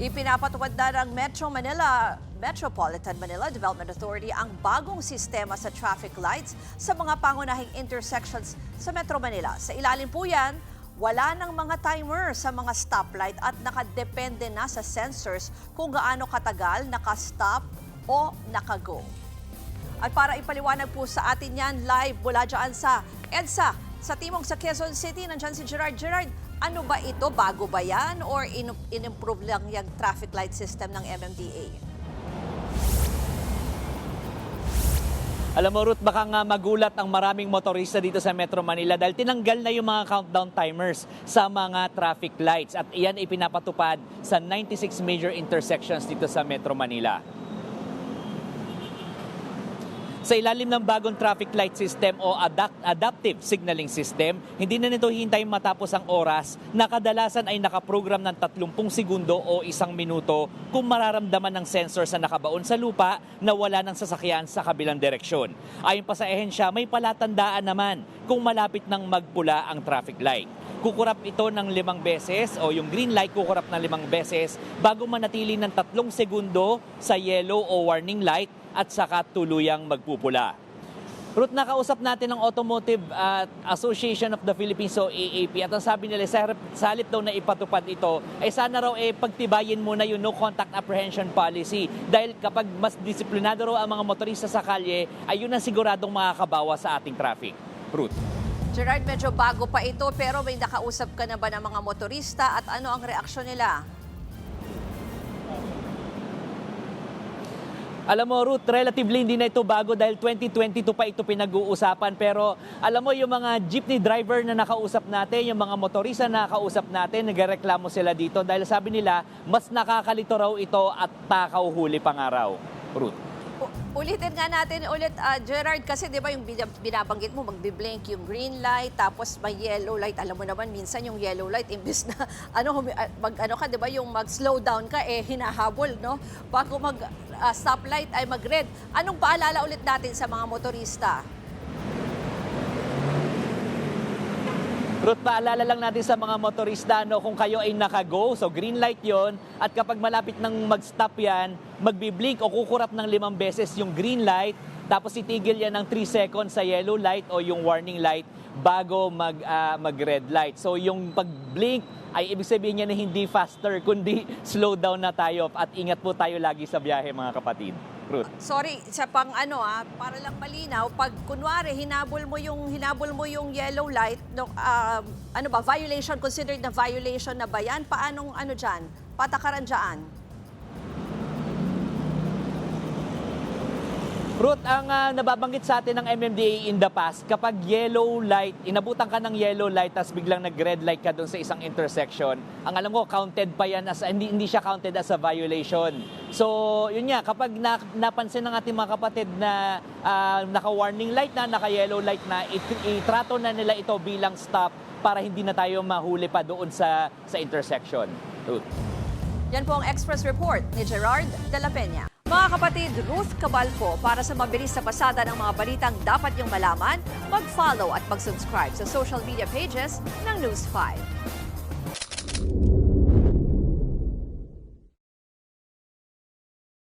Ipinapatupad na ng Metropolitan Manila Development Authority ang bagong sistema sa traffic lights sa mga pangunahing intersections sa Metro Manila. Sa ilalim po yan, wala ng mga timer sa mga stoplight at nakadepende na sa sensors kung gaano katagal nakastop o nakago. At para ipaliwanag po sa atin yan, live mula dyan sa EDSA, sa Timog sa Quezon City, nandyan si Gerard. Gerard, ano ba ito? Bago ba yan? Or in-improve lang yung traffic light system ng MMDA? Alam mo, Ruth, baka nga magulat ang maraming motorista dito sa Metro Manila dahil tinanggal na yung mga countdown timers sa mga traffic lights. At iyan ay pinapatupad sa 96 major intersections dito sa Metro Manila. Sa ilalim ng bagong traffic light system o adaptive signaling system, hindi na nito hintayin matapos ang oras na kadalasan ay nakaprogram ng 30 segundo o 1 minuto kung mararamdaman ng sensor sa nakabaon sa lupa na wala ng sasakyan sa kabilang direksyon. Ayon pa sa ehensya, may palatandaan naman kung malapit ng magpula ang traffic light. Kukurap ito ng 5 beses o yung green light kukurap ng 5 beses bago manatili ng 3 segundo sa yellow o warning light at saka tuluyang magpupula. Ruth, nakausap natin ang Automotive Association of the Philippines o AAP at ang sabi nila sa halip daw na ipatupad ito ay sana raw pagtibayin muna yung no contact apprehension policy dahil kapag mas disiplinado raw ang mga motorista sa kalye ay yun ang siguradong makakabawa sa ating traffic. Ruth. Gerard, medyo bago pa ito pero may nakausap ka na ba ng mga motorista at ano ang reaksyon nila? Alam mo, Ruth, relatively hindi na ito bago dahil 2022 pa ito pinag-uusapan. Pero alam mo, yung mga jeepney driver na nakausap natin, yung mga motorista na nakausap natin, nagreklamo sila dito dahil sabi nila, mas nakakalito raw ito at takaw huli pangaraw. Ruth. Ulitin nga natin ulit, Gerard, kasi di ba yung binabanggit mo, magbiblink yung green light, tapos may yellow light. Alam mo naman, minsan yung yellow light, imbis na di ba, yung mag-slow down ka, hinahabol, no? Bago mag-stoplight ay mag-red. Anong paalala ulit natin sa mga motorista? Ruth, paalala lang natin sa mga motorista, no, kung kayo ay nakago, so green light yon at kapag malapit ng mag-stop yan, magbiblink o kukurap ng 5 beses yung green light, tapos itigil yan ng 3 seconds sa yellow light o yung warning light bago mag-red light. So yung pag-blink ay ibig sabihin niya na hindi faster, kundi slow down na tayo at ingat po tayo lagi sa biyahe, mga kapatid. Ruth. Sorry, sa para lang malinaw, pag kunwari hinabol mo yung yellow light, no, violation, considered na violation na ba yan? Paanong diyan? Patakaran diyan? Ruth, ang nababanggit sa atin ng MMDA in the past, kapag yellow light, inabutan ka ng yellow light tapos biglang nag-red light ka doon sa isang intersection, ang alam ko, counted pa yan, hindi siya counted as a violation. So, yun nga, kapag napansin ng ating mga kapatid na naka-warning light na, naka-yellow light na, itrato na nila ito bilang stop para hindi na tayo mahuli pa doon sa intersection. Ruth. Yan po ang Express Report ni Gerard de la Peña. Mga kapatid, Ruth Cabalpo, para sa mabilis na pasada ng mga balitang dapat niyong malaman, mag-follow at mag-subscribe sa social media pages ng News 5.